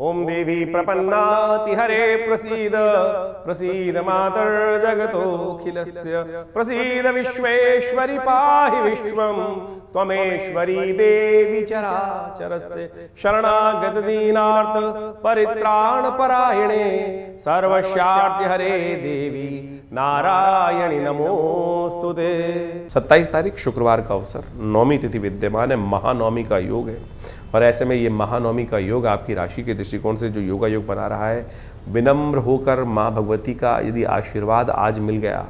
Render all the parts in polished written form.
ओम देवी प्रपन्नाति हरे प्रसीद प्रसीद मातर्जगतोऽखिलस्य प्रसीद विश्वेश्वरि पाहि विश्वं त्वमेश्वरी देवी चराचरस्य शरणागत दीनार्थ परित्राण परायणे सर्वस्यार्थ हरे देवी नारायणी नमोस्तुते। 27 तारीख शुक्रवार का अवसर, नौमी तिथि विद्यमान है, महानवमी का योग है। और ऐसे में ये महानवमी का योग आपकी राशि के दृष्टिकोण से जो योगा योग बना रहा है, विनम्र होकर माँ भगवती का यदि आशीर्वाद आज मिल गया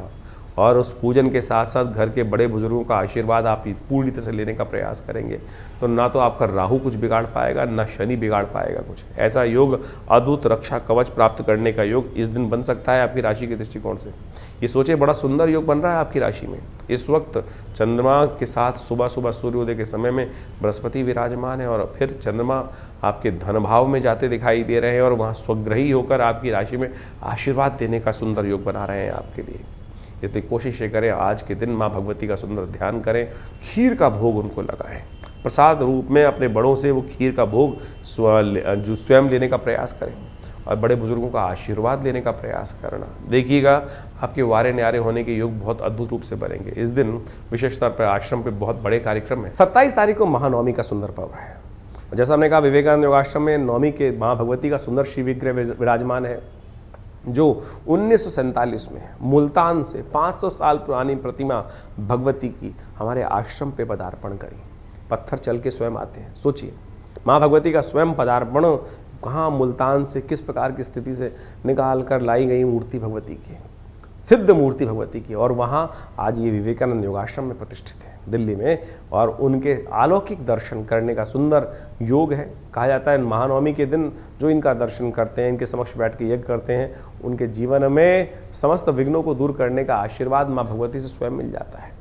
और उस पूजन के साथ साथ घर के बड़े बुजुर्गों का आशीर्वाद आप पूरी तरह से लेने का प्रयास करेंगे तो ना तो आपका राहु कुछ बिगाड़ पाएगा, ना शनि बिगाड़ पाएगा कुछ। ऐसा योग अद्भुत रक्षा कवच प्राप्त करने का योग इस दिन बन सकता है आपकी राशि के दृष्टिकोण से। ये सोचे, बड़ा सुंदर योग बन रहा है आपकी राशि में। इस वक्त चंद्रमा के साथ सुबह सुबह सूर्योदय के समय में बृहस्पति विराजमान है और फिर चंद्रमा आपके धन भाव में जाते दिखाई दे रहे हैं और वहाँ स्वग्रही होकर आपकी राशि में आशीर्वाद देने का सुंदर योग बना रहे हैं आपके लिए। इसलिए कोशिश ये करें, आज के दिन माँ भगवती का सुंदर ध्यान करें, खीर का भोग उनको लगाएं, प्रसाद रूप में अपने बड़ों से वो खीर का भोग स्वयं लेने का प्रयास करें और बड़े बुजुर्गों का आशीर्वाद लेने का प्रयास करना। देखिएगा आपके वारे न्यारे होने के योग बहुत अद्भुत रूप से बनेंगे। इस दिन विशेष तौर पर आश्रम पे बहुत बड़े कार्यक्रम है। 27 तारीख को महानवमी का सुंदर पर्व है। जैसा हमने कहा, विवेकानंद योगाश्रम में नवमी के माँ भगवती का सुंदर श्री विग्रह विराजमान है, जो 1947 में मुल्तान से 500 साल पुरानी प्रतिमा भगवती की हमारे आश्रम पे पदार्पण करी। पत्थर चल के स्वयं आते हैं। सोचिए, माँ भगवती का स्वयं पदार्पण कहाँ, मुल्तान से किस प्रकार की स्थिति से निकाल कर लाई गई मूर्ति भगवती की, सिद्ध मूर्ति भगवती की, और वहाँ आज ये विवेकानंद योगाश्रम में प्रतिष्ठित है दिल्ली में, और उनके अलौकिक दर्शन करने का सुंदर योग है। कहा जाता है महानवमी के दिन जो इनका दर्शन करते हैं, इनके समक्ष बैठ के यज्ञ करते हैं, उनके जीवन में समस्त विघ्नों को दूर करने का आशीर्वाद माँ भगवती से स्वयं मिल जाता है।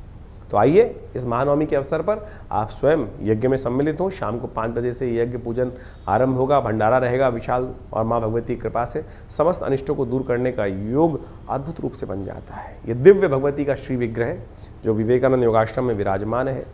तो आइए इस महानवमी के अवसर पर आप स्वयं यज्ञ में सम्मिलित हों। शाम को 5 बजे से यज्ञ पूजन आरंभ होगा, भंडारा रहेगा विशाल, और माँ भगवती की कृपा से समस्त अनिष्टों को दूर करने का योग अद्भुत रूप से बन जाता है। ये दिव्य भगवती का श्री विग्रह जो विवेकानंद योगाश्रम में विराजमान है,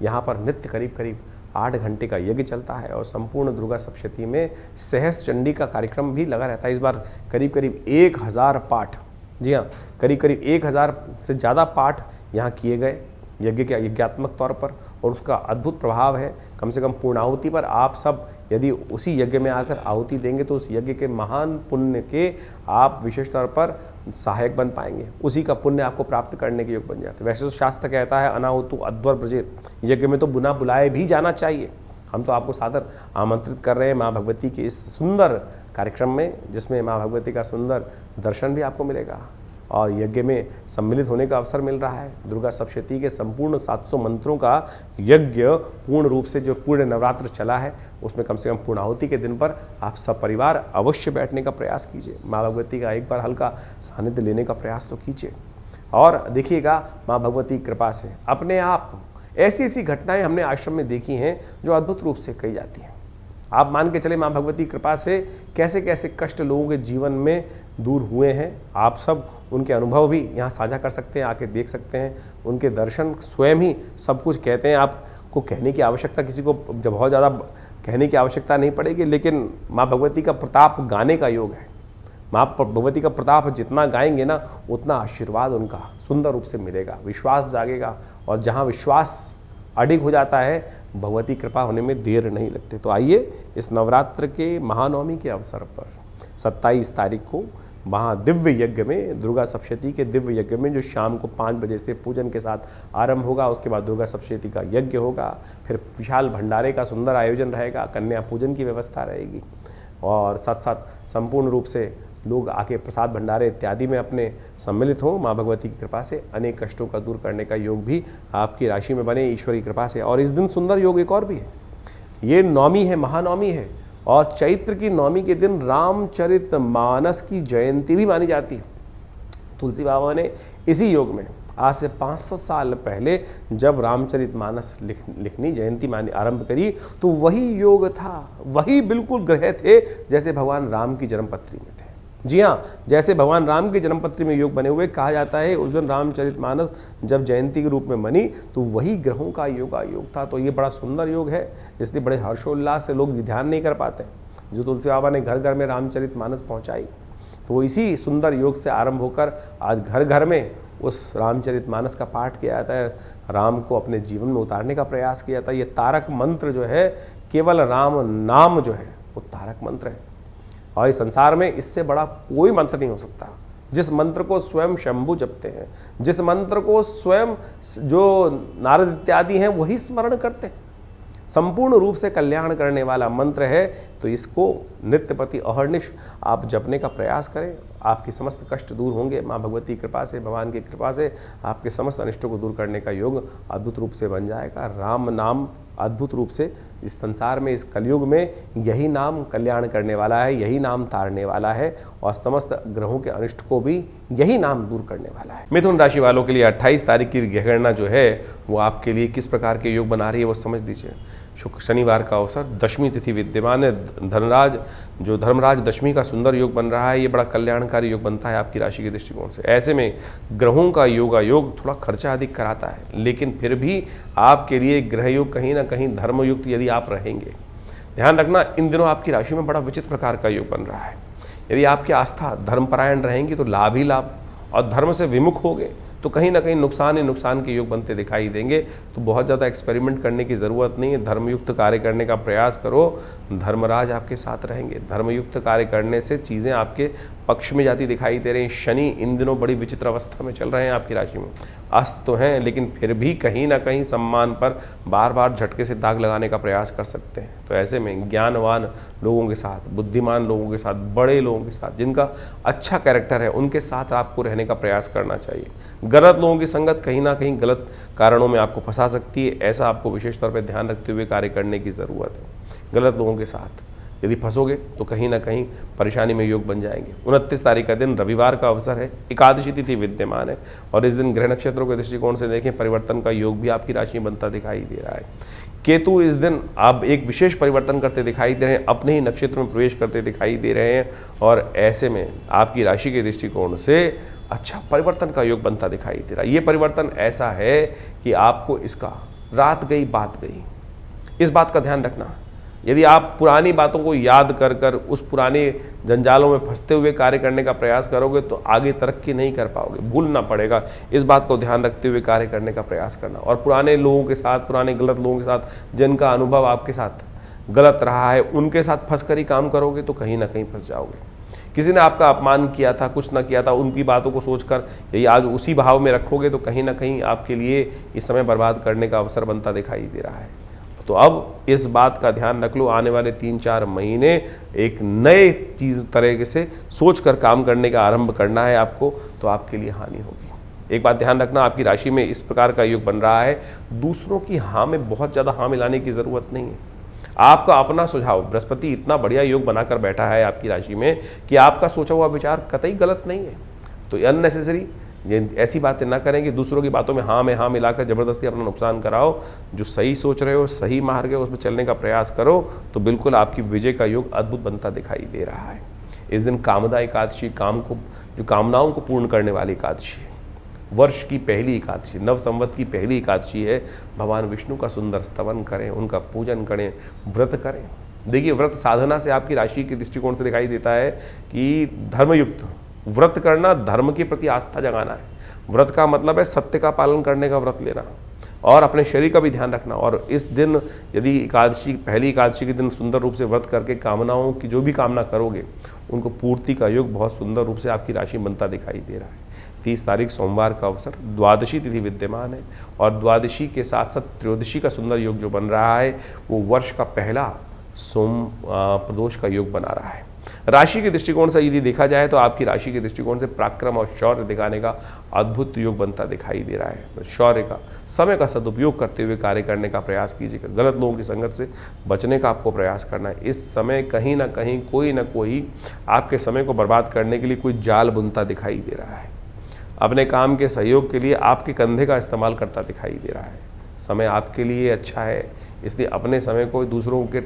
यहाँ पर नित्य करीब करीब 8 घंटे का यज्ञ चलता है और संपूर्ण दुर्गा सप्तशती में सहस्त्र चंडी का कार्यक्रम भी लगा रहता है। इस बार करीब करीब 1000 पाठ, जी हाँ, करीब करीब 1000 से ज़्यादा पाठ यहाँ किए गए यज्ञ के यज्ञात्मक तौर पर, और उसका अद्भुत प्रभाव है। कम से कम पूर्णाहुति पर आप सब यदि उसी यज्ञ में आकर आहुति देंगे तो उस यज्ञ के महान पुण्य के आप विशेष तौर पर सहायक बन पाएंगे, उसी का पुण्य आपको प्राप्त करने के योग बन जाते हैं। वैसे तो शास्त्र कहता है अनाहुतु अध्वर ब्रजेत, यज्ञ में तो बिना बुलाए भी जाना चाहिए। हम तो आपको सादर आमंत्रित कर रहे हैं माँ भगवती के इस सुंदर कार्यक्रम में, जिसमें माँ भगवती का सुंदर दर्शन भी आपको मिलेगा और यज्ञ में सम्मिलित होने का अवसर मिल रहा है। दुर्गा सप्तशती के संपूर्ण 700 मंत्रों का यज्ञ पूर्ण रूप से जो पूर्ण नवरात्र चला है, उसमें कम से कम पूर्णाहुति के दिन पर आप सब परिवार अवश्य बैठने का प्रयास कीजिए। माँ भगवती का एक बार हल्का सानिध्य लेने का प्रयास तो कीजिए। और देखिएगा माँ भगवती की कृपा से अपने आप ऐसी ऐसी घटनाएं हमने आश्रम में देखी हैं जो अद्भुत रूप से कही जाती हैं। आप मान के चले माँ भगवती की कृपा से कैसे कैसे कष्ट लोगों के जीवन में दूर हुए हैं। आप सब उनके अनुभव भी यहाँ साझा कर सकते हैं, आके देख सकते हैं। उनके दर्शन स्वयं ही सब कुछ कहते हैं। आपको कहने की आवश्यकता, किसी को जब बहुत ज़्यादा कहने की आवश्यकता नहीं पड़ेगी, लेकिन माँ भगवती का प्रताप गाने का योग है। माँ भगवती का प्रताप जितना गाएंगे ना, उतना आशीर्वाद उनका सुंदर रूप से मिलेगा, विश्वास जागेगा, और जहाँ विश्वास अडिग हो जाता है, भगवती कृपा होने में देर नहीं लगती। तो आइए इस नवरात्र के महानवमी के अवसर पर 27 तारीख को वहाँ दिव्य यज्ञ में, दुर्गा सप्तशती के दिव्य यज्ञ में, जो शाम को 5 बजे से पूजन के साथ आरंभ होगा, उसके बाद दुर्गा सप्तशती का यज्ञ होगा, फिर विशाल भंडारे का सुंदर आयोजन रहेगा, कन्या पूजन की व्यवस्था रहेगी, और साथ साथ संपूर्ण रूप से लोग आके प्रसाद भंडारे इत्यादि में अपने सम्मिलित हों। माँ भगवती की कृपा से अनेक कष्टों का दूर करने का योग भी आपकी राशि में बने ईश्वर की कृपा से। और इस दिन सुंदर योग एक और भी है, ये नवमी है, महानवमी है, और चैत्र की नवमी के दिन रामचरितमानस की जयंती भी मानी जाती है। तुलसी बाबा ने इसी योग में आज से 500 साल पहले जब रामचरितमानस लिखनी जयंती मानी आरंभ करी, तो वही योग था, वही बिल्कुल ग्रह थे जैसे भगवान राम की जन्मपत्री में थे। जी हाँ, जैसे भगवान राम की जन्मपत्री में योग बने हुए, कहा जाता है उस दिन रामचरितमानस जब जयंती के रूप में बनी तो वही ग्रहों का योग था। तो ये बड़ा सुंदर योग है, इसलिए बड़े हर्षोल्लास से लोग ध्यान नहीं कर पाते। जो तुलसी बाबा ने घर घर में रामचरितमानस पहुंचाई, तो वो इसी सुंदर योग से आरंभ होकर आज घर घर में उस रामचरितमानस का पाठ किया जाता है, राम को अपने जीवन में उतारने का प्रयास किया जाता है। ये तारक मंत्र जो है, केवल राम नाम जो है वो तारक मंत्र है, और इस संसार में इससे बड़ा कोई मंत्र नहीं हो सकता। जिस मंत्र को स्वयं शंभु जपते हैं, जिस मंत्र को स्वयं जो नारद इत्यादि हैं वही स्मरण करते हैं, संपूर्ण रूप से कल्याण करने वाला मंत्र है, तो इसको नित्यपति अहर्निश आप जपने का प्रयास करें। आपके समस्त कष्ट दूर होंगे। माँ भगवती की कृपा से, भगवान की कृपा से आपके समस्त अनिष्टों को दूर करने का योग अद्भुत रूप से बन जाएगा। राम नाम अद्भुत रूप से इस संसार में, इस कलयुग में यही नाम कल्याण करने वाला है, यही नाम तारने वाला है, और समस्त ग्रहों के अनिष्ट को भी यही नाम दूर करने वाला है। मिथुन राशि वालों के लिए 28 तारीख की ग्रहगणना जो है वो आपके लिए किस प्रकार के योग बना रही है वो समझ लीजिए। शुक्र शनिवार का अवसर, दशमी तिथि विद्यमान है, धर्मराज दशमी का सुंदर योग बन रहा है। ये बड़ा कल्याणकारी योग बनता है आपकी राशि के दृष्टिकोण से। ऐसे में ग्रहों का योग थोड़ा खर्चा अधिक कराता है, लेकिन फिर भी आपके लिए ग्रह योग कहीं ना कहीं धर्मयुक्त यदि आप रहेंगे। ध्यान रखना, इन दिनों आपकी राशि में बड़ा विचित्र प्रकार का योग बन रहा है। यदि आपकी आस्था धर्मपरायण रहेंगी तो लाभ ही लाभ, और धर्म से विमुख होगे तो कहीं ना कहीं नुकसान ही नुकसान के योग बनते दिखाई देंगे। तो बहुत ज़्यादा एक्सपेरिमेंट करने की ज़रूरत नहीं है, धर्मयुक्त कार्य करने का प्रयास करो, धर्मराज आपके साथ रहेंगे। धर्मयुक्त कार्य करने से चीज़ें आपके पक्ष में जाती दिखाई दे रही हैं। शनि इन दिनों बड़ी विचित्र अवस्था में चल रहे हैं आपकी राशि में, अस्त तो हैं लेकिन फिर भी कहीं ना कहीं सम्मान पर बार बार झटके से दाग लगाने का प्रयास कर सकते हैं। तो ऐसे में ज्ञानवान लोगों के साथ, बुद्धिमान लोगों के साथ, बड़े लोगों के साथ, जिनका अच्छा कैरेक्टर है, उनके साथ आपको रहने का प्रयास करना चाहिए। गलत लोगों की संगत कहीं ना कहीं गलत कारणों में आपको फंसा सकती है, ऐसा आपको विशेष तौर पर ध्यान रखते हुए कार्य करने की ज़रूरत है। गलत लोगों के साथ यदि फंसोगे तो कहीं ना कहीं परेशानी में योग बन जाएंगे। 29 तारीख का दिन रविवार का अवसर है, एकादशी तिथि विद्यमान है, और इस दिन ग्रह नक्षत्रों के दृष्टिकोण से देखें परिवर्तन का योग भी आपकी राशि में बनता दिखाई दे रहा है। केतु इस दिन आप एक विशेष परिवर्तन करते दिखाई दे रहे हैं, अपने ही नक्षत्र में प्रवेश करते दिखाई दे रहे हैं, और ऐसे में आपकी राशि के दृष्टिकोण से अच्छा परिवर्तन का योग बनता दिखाई दे रहा है। ये परिवर्तन ऐसा है कि आपको इसका रात गई बात गई, इस बात का ध्यान रखना। यदि आप पुरानी बातों को याद कर कर उस पुराने जंजालों में फंसते हुए कार्य करने का प्रयास करोगे तो आगे तरक्की नहीं कर पाओगे, भूलना पड़ेगा। इस बात को ध्यान रखते हुए कार्य करने का प्रयास करना, और पुराने लोगों के साथ, पुराने गलत लोगों के साथ जिनका अनुभव आपके साथ गलत रहा है, उनके साथ फंस कर ही काम करोगे तो कहीं ना कहीं फंस जाओगे। किसी ने आपका अपमान किया था, कुछ ना किया था, उनकी बातों को सोचकर यदि आज उसी भाव में रखोगे तो कहीं ना कहीं आपके लिए इस समय बर्बाद करने का अवसर बनता दिखाई दे रहा है। तो अब इस बात का ध्यान रख लो, आने वाले 3-4 महीने एक नए चीज़ तरीके से सोच कर काम करने का आरंभ करना है आपको, तो आपके लिए हानि होगी। एक बात ध्यान रखना, आपकी राशि में इस प्रकार का योग बन रहा है, दूसरों की हाँ में बहुत ज़्यादा हाँ मिलाने की ज़रूरत नहीं है। आपका अपना सुझाव, बृहस्पति इतना बढ़िया योग बनाकर बैठा है आपकी राशि में कि आपका सोचा हुआ विचार कतई गलत नहीं है। तो अननेसेसरी ये ऐसी बातें ना करें कि दूसरों की बातों में हाँ मिलाकर ज़बरदस्ती अपना नुकसान कराओ। जो सही सोच रहे हो, सही मार्ग है, उसमें चलने का प्रयास करो, तो बिल्कुल आपकी विजय का योग अद्भुत बनता दिखाई दे रहा है। इस दिन कामदा एकादशी, जो कामनाओं को पूर्ण करने वाली एकादशी है, वर्ष की पहली एकादशी, नव संवत की पहली एकादशी है। भगवान विष्णु का सुंदर स्तवन करें, उनका पूजन करें, व्रत करें। देखिए, व्रत साधना से आपकी राशि के दृष्टिकोण से दिखाई देता है कि धर्मयुक्त व्रत करना, धर्म के प्रति आस्था जगाना है। व्रत का मतलब है सत्य का पालन करने का व्रत लेना, और अपने शरीर का भी ध्यान रखना। और इस दिन यदि एकादशी, पहली एकादशी के दिन सुंदर रूप से व्रत करके कामनाओं की जो भी कामना करोगे उनको पूर्ति का योग बहुत सुंदर रूप से आपकी राशि बनता दिखाई दे रहा है। 30 तारीख सोमवार का अवसर, द्वादशी तिथि विद्यमान है, और द्वादशी के साथ साथ त्रयोदशी का सुंदर योग जो बन रहा है वो वर्ष का पहला सोम प्रदोष का योग बना रहा है। राशि के दृष्टिकोण से यदि देखा जाए तो आपकी राशि के दृष्टिकोण से पराक्रम और शौर्य दिखाने का अद्भुत योग बनता दिखाई दे रहा है। तो शौर्य का, समय का सदुपयोग करते हुए कार्य करने का प्रयास कीजिएगा। गलत लोगों की संगत से बचने का आपको प्रयास करना है। इस समय कहीं ना कहीं कोई ना कोई आपके समय को बर्बाद करने के लिए कोई जाल बुनता दिखाई दे रहा है। अपने काम के सहयोग के लिए आपके कंधे का इस्तेमाल करता दिखाई दे रहा है। समय आपके लिए अच्छा है, इसलिए अपने समय को दूसरों के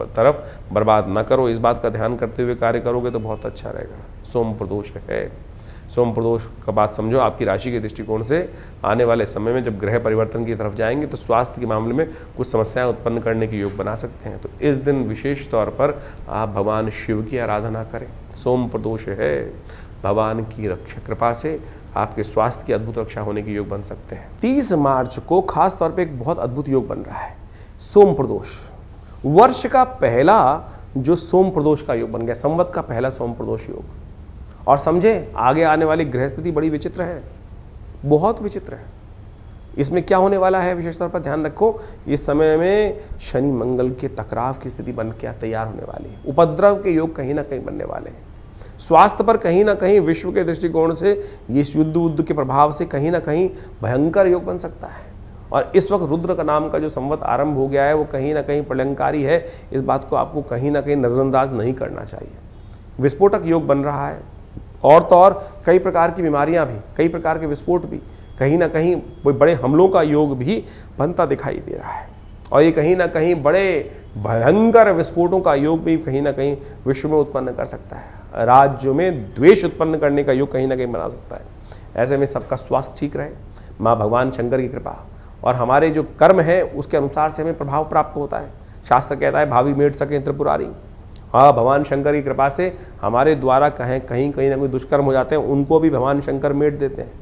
तरफ बर्बाद ना करो। इस बात का ध्यान करते हुए कार्य करोगे तो बहुत अच्छा रहेगा। सोम प्रदोष है, सोम प्रदोष का बात समझो। आपकी राशि के दृष्टिकोण से आने वाले समय में जब ग्रह परिवर्तन की तरफ जाएंगे तो स्वास्थ्य के मामले में कुछ समस्याएं उत्पन्न करने के योग बना सकते हैं। तो इस दिन विशेष तौर पर आप भगवान शिव की आराधना करें। सोम प्रदोष है, भगवान की रक्षा कृपा से आपके स्वास्थ्य की अद्भुत रक्षा होने के योग बन सकते हैं। 30 मार्च को खास तौर पे एक बहुत अद्भुत योग बन रहा है, सोम प्रदोष। वर्ष का पहला जो सोम प्रदोष का योग बन गया, संवत का पहला सोम प्रदोष योग। और समझे आगे आने वाली ग्रह स्थिति बड़ी विचित्र है, बहुत विचित्र है। इसमें क्या होने वाला है विशेष तौर पर ध्यान रखो। इस समय में शनि मंगल के टकराव की स्थिति बन के तैयार होने वाली है। उपद्रव के योग कहीं ना कहीं बनने वाले हैं। स्वास्थ्य पर कहीं ना कहीं विश्व के दृष्टिकोण से ये युद्ध के प्रभाव से कहीं ना कहीं भयंकर योग बन सकता है। और इस वक्त रुद्र का नाम का जो संवत आरंभ हो गया है वो कहीं ना कहीं प्रलंकारी है। इस बात को आपको कहीं ना कहीं नज़रअंदाज नहीं करना चाहिए। विस्फोटक योग बन रहा है, और तो और कई प्रकार की बीमारियां भी, कई प्रकार के विस्फोट भी, कहीं ना कहीं कोई बड़े हमलों का योग भी बनता दिखाई दे रहा है। और ये कहीं ना कहीं बड़े भयंकर विस्फोटों का योग भी कहीं ना कहीं विश्व में उत्पन्न कर सकता है। राज्यों में द्वेष उत्पन्न करने का योग कहीं ना कहीं बना सकता है। ऐसे में सबका स्वास्थ्य ठीक रहे, माँ भगवान शंकर की कृपा और हमारे जो कर्म है उसके अनुसार से हमें प्रभाव प्राप्त होता है। शास्त्र कहता है भावी मेट सके त्रिपुरारी। हाँ, भगवान शंकर की कृपा से हमारे द्वारा कहीं ना कोई दुष्कर्म हो जाते हैं, उनको भी भगवान शंकर मेट देते हैं।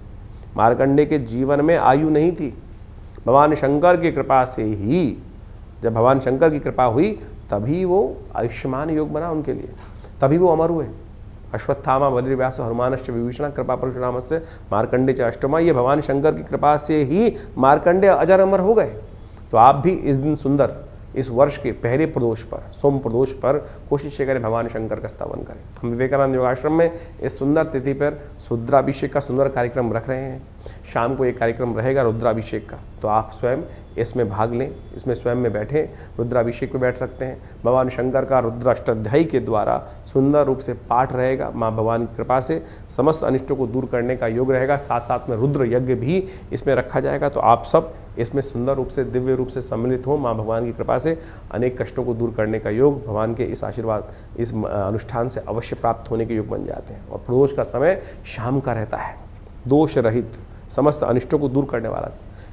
मार्कंडे के जीवन में आयु नहीं थी, भगवान शंकर की कृपा से ही, जब भगवान शंकर की कृपा हुई तभी वो आयुष्मान योग बना उनके लिए, तभी वो अमर हुए। अश्वत्थामा बद्रीव्यास हनुमानश्च विभीषण कृपा परशुरामस्य मार्कंडे च अष्टमा। ये भगवान शंकर की कृपा से ही मार्कंडे अजर अमर हो गए। तो आप भी इस दिन सुंदर, इस वर्ष के पहले प्रदोष पर, सोम प्रदोष पर कोशिश करें भगवान शंकर का स्तवन करें। हम विवेकानंद योगाश्रम में इस सुंदर तिथि पर रुद्राभिषेक का सुंदर कार्यक्रम रख रहे हैं। शाम को एक कार्यक्रम रहेगा रुद्राभिषेक का, तो आप स्वयं इसमें भाग लें, इसमें स्वयं में बैठें, रुद्राभिषेक पे बैठ सकते हैं। भगवान शंकर का रुद्र अष्टाध्यायी के द्वारा सुंदर रूप से पाठ रहेगा। माँ भगवान की कृपा से समस्त अनिष्टों को दूर करने का योग रहेगा। साथ साथ में रुद्र यज्ञ भी इसमें रखा जाएगा। तो आप सब इसमें सुंदर रूप से, दिव्य रूप से सम्मिलित हो। माँ भगवान की कृपा से अनेक कष्टों को दूर करने का योग, भगवान के इस आशीर्वाद, इस अनुष्ठान से अवश्य प्राप्त होने के योग बन जाते हैं। और प्रदोष का समय शाम का रहता है, दोष रहित, समस्त अनिष्टों को दूर करने वाला।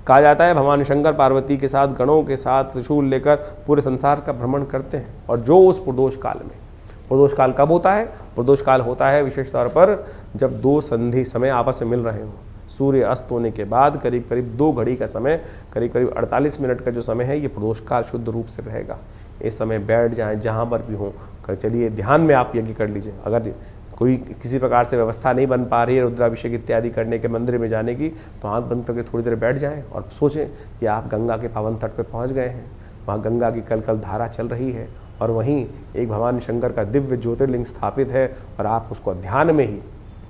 कहा जाता है भगवान शंकर पार्वती के साथ, गणों के साथ त्रिशूल लेकर पूरे संसार का भ्रमण करते हैं। और जो उस प्रदोष काल में, प्रदोष काल कब होता है? प्रदोष काल होता है विशेष तौर पर जब दो संधि समय आपस में मिल रहे हों। सूर्य अस्त होने के बाद करीब करीब 2 घड़ी का समय, करीब करीब 48 मिनट का जो समय है, ये प्रदोष काल शुद्ध रूप से रहेगा। इस समय बैठ जाएं जहाँ पर भी हों, चलिए ध्यान में आप यज्ञ कर लीजिए। अगर कोई किसी प्रकार से व्यवस्था नहीं बन पा रही है रुद्राभिषेक इत्यादि करने के, मंदिर में जाने की, तो आँख बंद करके थोड़ी देर बैठ जाएं और सोचें कि आप गंगा के पावन तट पर पहुँच गए हैं। वहाँ गंगा की कलकल धारा चल रही है और वहीं एक भगवान शंकर का दिव्य ज्योतिर्लिंग स्थापित है और आप उसको ध्यान में ही,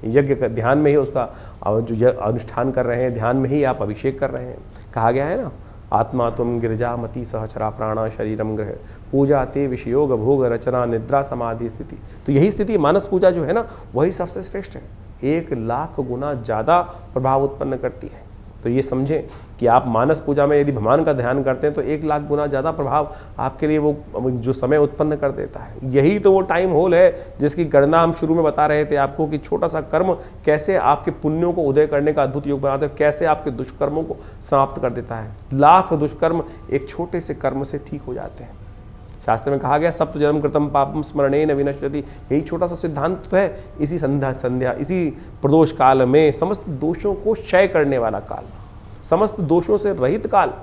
यज्ञ का ध्यान में ही उसका जो अनुष्ठान कर रहे हैं, ध्यान में ही आप अभिषेक कर रहे हैं। कहा गया है ना, आत्मा तुम गिरजामती सहचरा प्राणा शरीरम ग्रह पूजा ते विषयोग भोग रचना निद्रा समाधि स्थिति। तो यही स्थिति मानस पूजा जो है ना, वही सबसे श्रेष्ठ है, 1 लाख गुना ज़्यादा प्रभाव उत्पन्न करती है। तो ये समझें कि आप मानस पूजा में यदि भगवान का ध्यान करते हैं तो 1 लाख गुना ज़्यादा प्रभाव आपके लिए वो जो समय उत्पन्न कर देता है। यही तो वो टाइम होल है जिसकी गणना हम शुरू में बता रहे थे आपको कि छोटा सा कर्म कैसे आपके पुण्यों को उदय करने का अद्भुत योग बनाता है, कैसे आपके दुष्कर्मों को समाप्त कर देता है। लाख दुष्कर्म एक छोटे से कर्म से ठीक हो जाते हैं। शास्त्र में कहा गया सप्त जन्म कृतम पापम स्मरणेन विनश्यति। यही छोटा सा सिद्धांत तो है। इसी संध्या इसी प्रदोष काल में समस्त दोषों को क्षय करने वाला काल, समस्त दोषों से रहित काल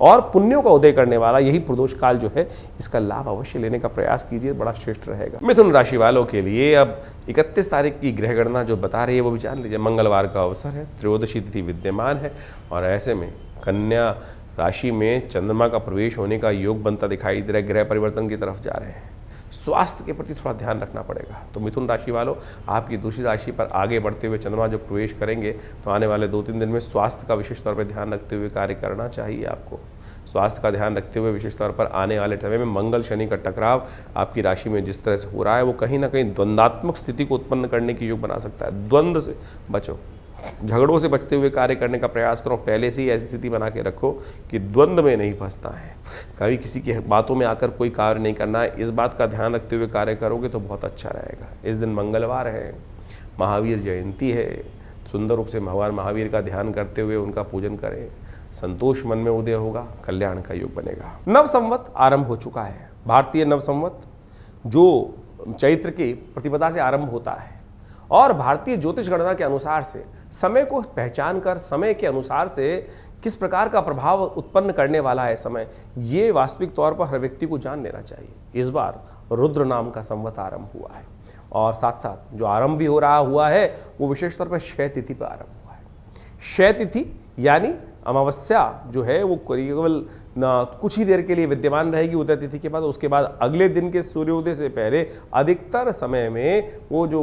और पुण्यों का उदय करने वाला यही प्रदोष काल जो है, इसका लाभ अवश्य लेने का प्रयास कीजिए, बड़ा श्रेष्ठ रहेगा। मिथुन राशि वालों के लिए अब 31 तारीख की ग्रह गणना जो बता रही है वो भी जान लीजिए। मंगलवार का अवसर है, त्रयोदशी तिथि विद्यमान है और ऐसे में कन्या राशि में चंद्रमा का प्रवेश होने का योग बनता दिखाई दे रहा है। ग्रह परिवर्तन की तरफ जा रहे हैं। स्वास्थ्य के प्रति थोड़ा ध्यान रखना पड़ेगा। तो मिथुन राशि वालों, आपकी दूसरी राशि पर आगे बढ़ते हुए चंद्रमा जब प्रवेश करेंगे तो आने वाले 2-3 दिन में स्वास्थ्य का विशेष तौर पर ध्यान रखते हुए कार्य करना चाहिए आपको। स्वास्थ्य का ध्यान रखते हुए विशेष तौर पर आने वाले समय में मंगल शनि का टकराव आपकी राशि में जिस तरह से हो रहा है वो कहीं ना कहीं द्वंद्वात्मक स्थिति को उत्पन्न करने की योग बना सकता है। द्वंद्व से बचो, झगड़ों से बचते हुए कार्य करने का प्रयास करो। पहले से ही ऐसी स्थिति बना के रखो कि द्वंद्व में नहीं फंसता है, कभी किसी की बातों में आकर कोई कार्य नहीं करना है। इस बात का ध्यान रखते हुए कार्य करोगे तो बहुत अच्छा रहेगा। इस दिन मंगलवार है, महावीर जयंती है, सुंदर रूप से भगवान महावीर का ध्यान करते हुए उनका पूजन करें, संतोष मन में उदय होगा, कल्याण का योग बनेगा। नव संवत आरंभ हो चुका है। भारतीय नव संवत जो चैत्र की प्रतिपदा से आरंभ होता है और भारतीय ज्योतिष गणना के अनुसार से समय को पहचान कर समय के अनुसार से किस प्रकार का प्रभाव उत्पन्न करने वाला है समय, ये वास्तविक तौर पर हर व्यक्ति को जान लेना चाहिए। इस बार रुद्र नाम का संवत आरंभ हुआ है और साथ साथ जो आरंभ भी हो रहा हुआ है वो विशेष तौर पर क्षय तिथि पर आरंभ हुआ है। क्षय तिथि यानी अमावस्या जो है वो केवल कुछ ही देर के लिए विद्यमान रहेगी उदय तिथि के बाद। उसके बाद अगले दिन के सूर्योदय से पहले अधिकतर समय में वो जो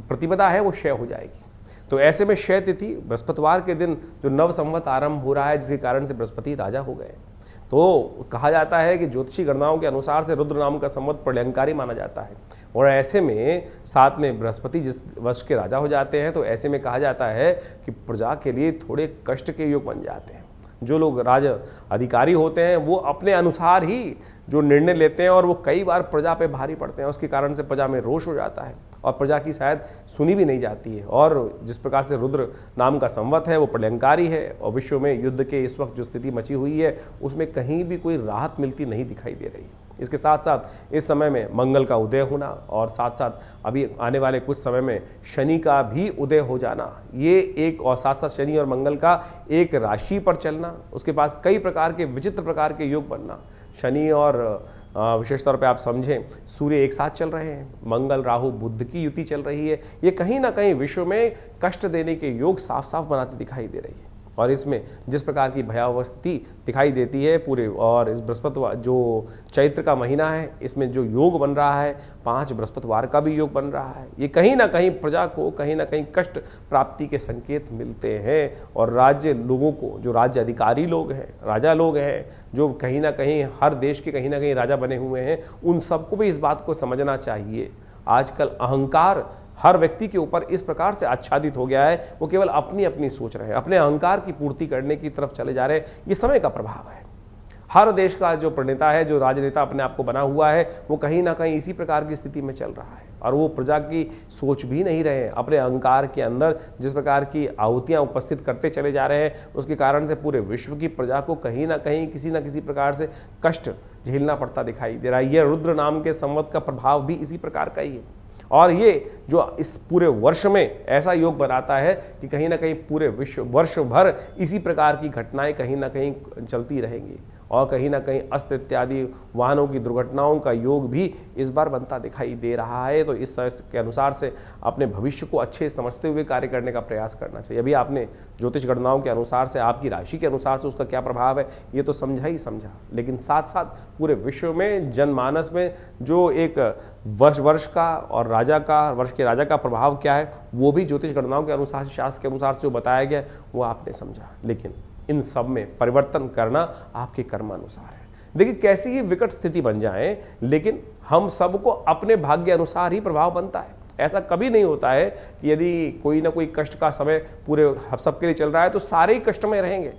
प्रतिपदा है वो क्षय हो जाएगी। तो ऐसे में क्षय तिथि बृहस्पतिवार के दिन जो नव संवत आरंभ हो रहा है, जिसके कारण से बृहस्पति राजा हो गए, तो कहा जाता है कि ज्योतिषी गणनाओं के अनुसार से रुद्र नाम का संवत प्रलयंकारी माना जाता है। और ऐसे में साथ में बृहस्पति जिस वर्ष के राजा हो जाते हैं, तो ऐसे में कहा जाता है कि प्रजा के लिए थोड़े कष्ट के योग बन जाते हैं। जो लोग राज अधिकारी होते हैं वो अपने अनुसार ही जो निर्णय लेते हैं और वो कई बार प्रजा पे भारी पड़ते हैं, उसके कारण से प्रजा में रोष हो जाता है और प्रजा की शायद सुनी भी नहीं जाती है। और जिस प्रकार से रुद्र नाम का संवत है वो प्रलयंकारी है और विश्व में युद्ध के इस वक्त जो स्थिति मची हुई है उसमें कहीं भी कोई राहत मिलती नहीं दिखाई दे रही। इसके साथ साथ इस समय में मंगल का उदय होना और साथ साथ अभी आने वाले कुछ समय में शनि का भी उदय हो जाना, ये एक, और साथ साथ शनि और मंगल का एक राशि पर चलना, उसके बाद कई प्रकार के विचित्र प्रकार के योग बनना। शनि और विशेष तौर पे आप समझें सूर्य एक साथ चल रहे हैं, मंगल राहु बुध की युति चल रही है, ये कहीं ना कहीं विश्व में कष्ट देने के योग साफ साफ बनाती दिखाई दे रही है। और इसमें जिस प्रकार की भयावह स्थिति दिखाई देती है पूरे, और इस बृहस्पतिवार जो चैत्र का महीना है इसमें जो योग बन रहा है, 5 बृहस्पतिवार का भी योग बन रहा है, ये कहीं ना कहीं प्रजा को कहीं ना कहीं कष्ट प्राप्ति के संकेत मिलते हैं। और राज्य लोगों को, जो राज्य अधिकारी लोग हैं, राजा लोग हैं, जो कहीं ना कहीं हर देश के कहीं ना कहीं राजा बने हुए हैं, उन सबको भी इस बात को समझना चाहिए। आजकल अहंकार हर व्यक्ति के ऊपर इस प्रकार से आच्छादित हो गया है, वो केवल अपनी अपनी सोच रहे हैं, अपने अहंकार की पूर्ति करने की तरफ चले जा रहे हैं। ये समय का प्रभाव है। हर देश का जो प्रणेता है, जो राजनेता अपने आप को बना हुआ है, वो कहीं ना कहीं इसी प्रकार की स्थिति में चल रहा है और वो प्रजा की सोच भी नहीं रहे हैं। अपने अहंकार के अंदर जिस प्रकार की आहुतियाँ उपस्थित करते चले जा रहे हैं, उसके कारण से पूरे विश्व की प्रजा को कहीं ना कहीं किसी न किसी प्रकार से कष्ट झेलना पड़ता दिखाई दे रहा है। यह रुद्र नाम के संवत का प्रभाव भी इसी प्रकार का ही है। और ये जो इस पूरे वर्ष में ऐसा योग बनाता है कि कहीं ना कहीं पूरे वर्ष भर इसी प्रकार की घटनाएं कहीं ना कहीं चलती रहेंगी और कहीं ना कहीं अस्त्र इत्यादि वाहनों की दुर्घटनाओं का योग भी इस बार बनता दिखाई दे रहा है। तो इस के अनुसार से अपने भविष्य को अच्छे समझते हुए कार्य करने का प्रयास करना चाहिए। अभी आपने ज्योतिष गणनाओं के अनुसार से आपकी राशि के अनुसार से उसका क्या प्रभाव है ये तो समझा ही समझा, लेकिन साथ साथ पूरे विश्व में जनमानस में जो एक वर्ष का और वर्ष के राजा का प्रभाव क्या है वो भी ज्योतिष गणनाओं के अनुसार, शास्त्र के अनुसार से जो बताया गया वो आपने समझा। लेकिन इन सब में परिवर्तन करना आपके कर्मानुसार है। देखिए कैसी ही विकट स्थिति बन जाए, लेकिन हम सबको अपने भाग्य अनुसार ही प्रभाव बनता है। ऐसा कभी नहीं होता है कि यदि कोई ना कोई कष्ट का समय पूरे सबके लिए चल रहा है तो सारे ही कष्ट में रहेंगे।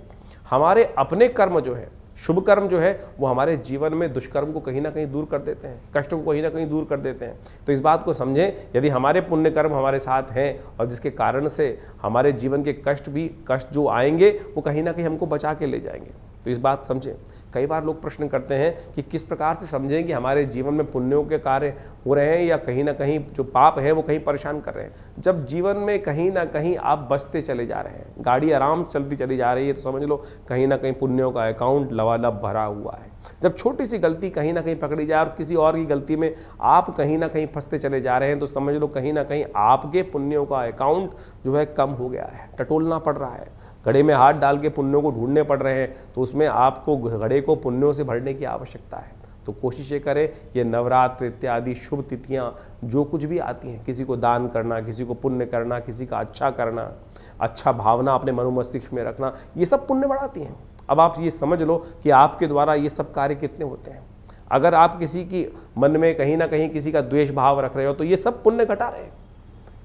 हमारे अपने कर्म जो है, शुभ कर्म जो है, वो हमारे जीवन में दुष्कर्म को कहीं ना कहीं दूर कर देते हैं, कष्टों को कहीं ना कहीं दूर कर देते हैं। तो इस बात को समझें, यदि हमारे पुण्य कर्म हमारे साथ हैं और जिसके कारण से हमारे जीवन के कष्ट जो आएंगे वो कहीं ना कहीं हमको बचा के ले जाएंगे। तो इस बात समझें। कई बार लोग प्रश्न करते हैं कि किस प्रकार से समझें कि हमारे जीवन में पुण्यों के कार्य हो रहे हैं या कहीं ना कहीं जो पाप है वो कहीं परेशान कर रहे हैं। जब जीवन में कहीं ना कहीं आप बचते चले जा रहे हैं, गाड़ी आराम से चलती चली जा रही है, तो समझ लो कहीं ना कहीं पुण्यों का अकाउंट लबालब भरा हुआ है। जब छोटी सी गलती कहीं ना कहीं पकड़ी जाए और किसी और की गलती में आप कहीं ना कहीं फंसते चले जा रहे हैं, तो समझ लो कहीं ना कहीं आपके पुण्यों का अकाउंट जो है कम हो गया है, टटोलना पड़ रहा है। घड़े में हाथ डाल के पुण्यों को ढूंढने पड़ रहे हैं, तो उसमें आपको घड़े को पुण्यों से भरने की आवश्यकता है। तो कोशिश ये करें, ये नवरात्र इत्यादि शुभ तिथियां जो कुछ भी आती हैं, किसी को दान करना, किसी को पुण्य करना, किसी का अच्छा करना, अच्छा भावना अपने मनो मस्तिष्क में रखना, ये सब पुण्य बढ़ाती हैं। अब आप ये समझ लो कि आपके द्वारा ये सब कार्य कितने होते हैं। अगर आप किसी की मन में कहीं ना कहीं किसी का द्वेष भाव रख रहे हो तो ये सब पुण्य घटा रहे हैं,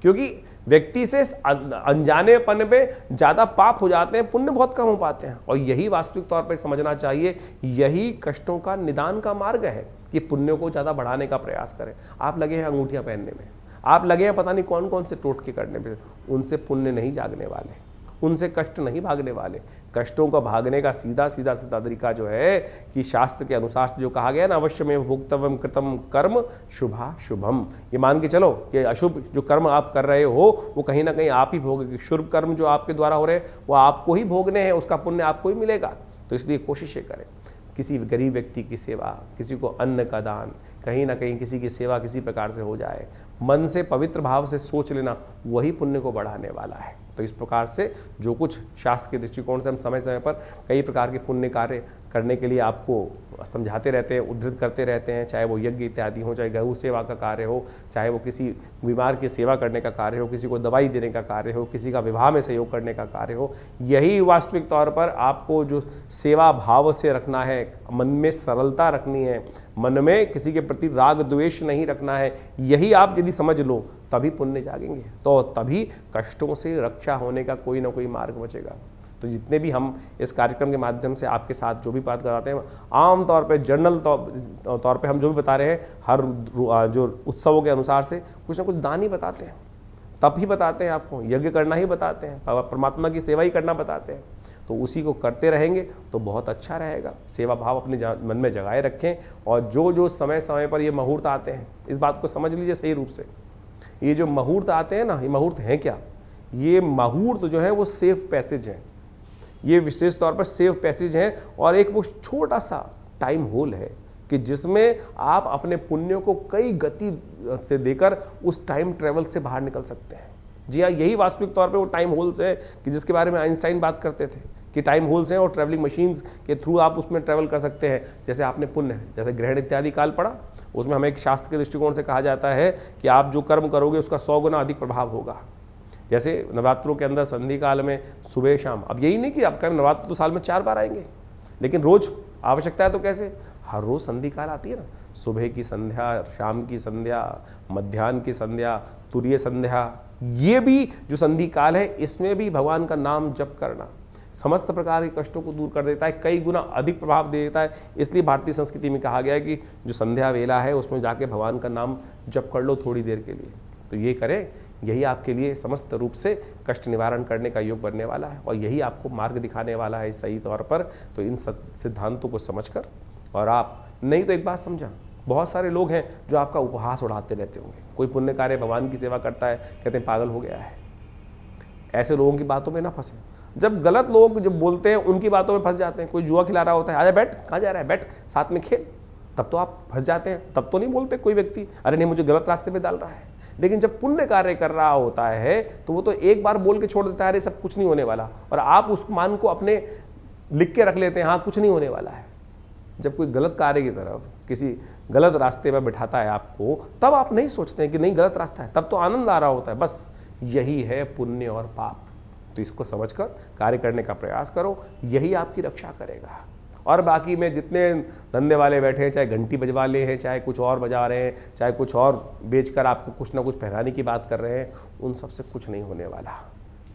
क्योंकि व्यक्ति से अनजानेपन में ज़्यादा पाप हो जाते हैं, पुण्य बहुत कम हो पाते हैं। और यही वास्तविक तौर पर समझना चाहिए, यही कष्टों का निदान का मार्ग है कि पुण्यों को ज़्यादा बढ़ाने का प्रयास करें। आप लगे हैं अंगूठियाँ पहनने में, आप लगे हैं पता नहीं कौन कौन से टोटके करने पे, उनसे पुण्य नहीं जागने वाले, उनसे कष्ट नहीं भागने वाले। कष्टों का भागने का सीधा तरीका जो है कि शास्त्र के अनुसार से जो कहा गया ना, अवश्य में भोक्तव्यम कृतम कर्म शुभा शुभम, ये मान के चलो कि अशुभ जो कर्म आप कर रहे हो वो कहीं ना कहीं आप ही भोगोगे, शुभ कर्म जो आपके द्वारा हो रहे हैं वो आपको ही भोगने हैं, उसका पुण्य आपको ही मिलेगा। तो इसलिए कोशिशें करें, किसी गरीब व्यक्ति की सेवा, किसी को अन्न का दान, कहीं ना कहीं किसी की सेवा किसी प्रकार से हो जाए, मन से पवित्र भाव से सोच लेना, वही पुण्य को बढ़ाने वाला है। तो इस प्रकार से जो कुछ शास्त्र के दृष्टिकोण से हम समय समय पर कई प्रकार के पुण्य कार्य करने के लिए आपको समझाते रहते हैं, उद्धृत करते रहते हैं, चाहे वो यज्ञ इत्यादि हो, चाहे गौ सेवा का कार्य हो, चाहे वो किसी बीमार की सेवा करने का कार्य हो, किसी को दवाई देने का कार्य हो, किसी का विवाह में सहयोग करने का कार्य हो। यही वास्तविक तौर पर आपको जो सेवा भाव से रखना है, मन में सरलता रखनी है, मन में किसी के प्रति राग द्वेष नहीं रखना है, यही आप यदि समझ लो तभी पुण्य जागेंगे, तो तभी कष्टों से रक्षा होने का कोई ना कोई मार्ग बचेगा। तो जितने भी हम इस कार्यक्रम के माध्यम से आपके साथ जो भी बात कराते हैं, आम तौर पे जनरल तौर पे हम जो भी बता रहे हैं, हर जो उत्सवों के अनुसार से कुछ ना कुछ दान ही बताते हैं, तप ही बताते हैं, आपको यज्ञ करना ही बताते हैं, परमात्मा की सेवा ही करना बताते हैं। तो उसी को करते रहेंगे तो बहुत अच्छा रहेगा। सेवा भाव अपने मन में जगाए रखें, और जो जो समय समय पर ये मुहूर्त आते हैं, इस बात को समझ लीजिए सही रूप से। ये जो मुहूर्त आते हैं ना, ये मुहूर्त हैं क्या? ये मुहूर्त जो है वो सेफ पैसेज है, ये विशेष तौर पर सेफ पैसेज है, और एक वो छोटा सा टाइम होल है कि जिसमें आप अपने पुण्यों को कई गति से देकर उस टाइम ट्रेवल से बाहर निकल सकते हैं। जी हाँ, यही वास्तविक तौर पे वो टाइम होल्स है कि जिसके बारे में आइंस्टाइन बात करते थे कि टाइम होल्स हैं, और ट्रैवलिंग मशीन्स के थ्रू आप उसमें ट्रैवल कर सकते हैं। जैसे आपने पुण्य, जैसे ग्रहण इत्यादि काल पढ़ा, उसमें हमें एक शास्त्र के दृष्टिकोण से कहा जाता है कि आप जो कर्म करोगे उसका 100 गुना अधिक प्रभाव होगा। जैसे नवरात्रों के अंदर संधि काल में सुबह शाम, अब यही नहीं कि आपका नवरात्र तो साल में 4 बार आएंगे, लेकिन रोज आवश्यकता है तो कैसे, हर रोज संधि काल आती है ना, सुबह की संध्या, शाम की संध्या, मध्याह्न की संध्या, तुरीय संध्या, ये भी जो संधि काल है इसमें भी भगवान का नाम जप करना समस्त प्रकार के कष्टों को दूर कर देता है, कई गुना अधिक प्रभाव दे देता है। इसलिए भारतीय संस्कृति में कहा गया है कि जो संध्या वेला है उसमें जाके भगवान का नाम जप कर लो थोड़ी देर के लिए। तो ये करें, यही आपके लिए समस्त रूप से कष्ट निवारण करने का योग बनने वाला है, और यही आपको मार्ग दिखाने वाला है सही तौर पर। तो इन सिद्धांतों को समझकर, और आप नहीं तो एक बात समझा, बहुत सारे लोग हैं जो आपका उपहास उड़ाते रहते होंगे। कोई पुण्य कार्य भगवान की सेवा करता है, कहते हैं पागल हो गया है। ऐसे लोगों की बातों में ना फंसे। जब गलत लोग जब बोलते हैं उनकी बातों में फंस जाते हैं। कोई जुआ खिला रहा होता है, आजा बैठ, कहाँ जा रहा है, बैठ साथ में खेल, तब तो आप फंस जाते हैं। तब तो नहीं बोलते कोई व्यक्ति, अरे नहीं मुझे गलत रास्ते पे डाल रहा है। लेकिन जब पुण्य कार्य कर रहा होता है तो वो तो एक बार बोल के छोड़ देता है, अरे सब कुछ नहीं होने वाला, और आप उस मान को अपने लिख के रख लेते हैं, हाँ कुछ नहीं होने वाला है। जब कोई गलत कार्य की तरफ, किसी गलत रास्ते पर बिठाता है आपको, तब आप नहीं सोचते हैं कि नहीं गलत रास्ता है, तब तो आनंद आ रहा होता है। बस यही है पुण्य और पाप। तो इसको समझकर कार्य करने का प्रयास करो, यही आपकी रक्षा करेगा। और बाकी में जितने धंधे वाले बैठे हैं, चाहे घंटी बजवा ले हैं, चाहे कुछ और बजा रहे हैं, चाहे कुछ और बेचकर आपको कुछ ना कुछ पहनाने की बात कर रहे हैं, उन सब से कुछ नहीं होने वाला।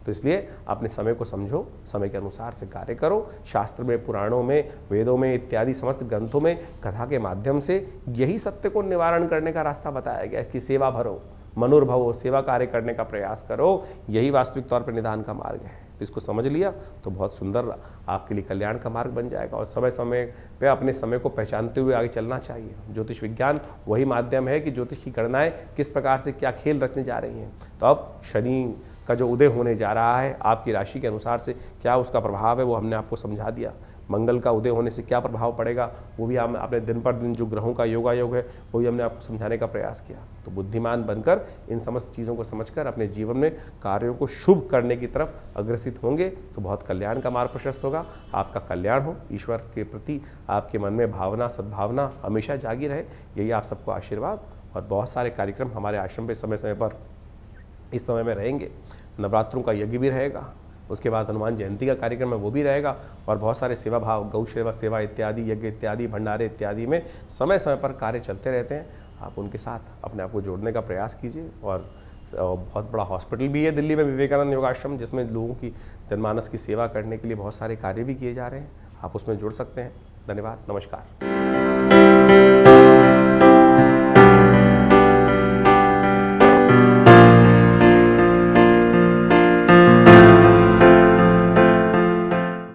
तो इसलिए अपने समय को समझो, समय के अनुसार से कार्य करो। शास्त्र में, पुराणों में, वेदों में इत्यादि समस्त ग्रंथों में कथा के माध्यम से यही सत्य को निवारण करने का रास्ता बताया गया कि सेवा भरो, मनुर्भवो, सेवा कार्य करने का प्रयास करो, यही वास्तविक तौर पर निदान का मार्ग है। तो इसको समझ लिया तो बहुत सुंदर आपके लिए कल्याण का मार्ग बन जाएगा। और समय समय पे अपने समय को पहचानते हुए आगे चलना चाहिए। ज्योतिष विज्ञान वही माध्यम है कि ज्योतिष की गणनाएं किस प्रकार से क्या खेल रचने जा रही हैं। तो अब शनि का जो उदय होने जा रहा है, आपकी राशि के अनुसार से क्या उसका प्रभाव है वो हमने आपको समझा दिया। मंगल का उदय होने से क्या प्रभाव पड़ेगा वो भी हम अपने दिन पर दिन जो ग्रहों का योगायोग है वो भी हमने आपको समझाने का प्रयास किया। तो बुद्धिमान बनकर इन समस्त चीज़ों को समझकर अपने जीवन में कार्यों को शुभ करने की तरफ अग्रसित होंगे तो बहुत कल्याण का मार्ग प्रशस्त होगा। आपका कल्याण हो, ईश्वर के प्रति आपके मन में भावना, सद्भावना हमेशा जागी रहे, यही आप सबको आशीर्वाद। और बहुत सारे कार्यक्रम हमारे आश्रम पे समय समय पर इस समय में रहेंगे। नवरात्रों का यज्ञ भी रहेगा, उसके बाद हनुमान जयंती का कार्यक्रम है वो भी रहेगा, और बहुत सारे सेवा भाव, गौ सेवा इत्यादि, यज्ञ इत्यादि, भंडारे इत्यादि में समय समय पर कार्य चलते रहते हैं। आप उनके साथ अपने आप को जोड़ने का प्रयास कीजिए। और बहुत बड़ा हॉस्पिटल भी है दिल्ली में, विवेकानंद योगाश्रम, जिसमें लोगों की जनमानस की सेवा करने के लिए बहुत सारे कार्य भी किए जा रहे हैं। आप उसमें जुड़ सकते हैं। धन्यवाद, नमस्कार।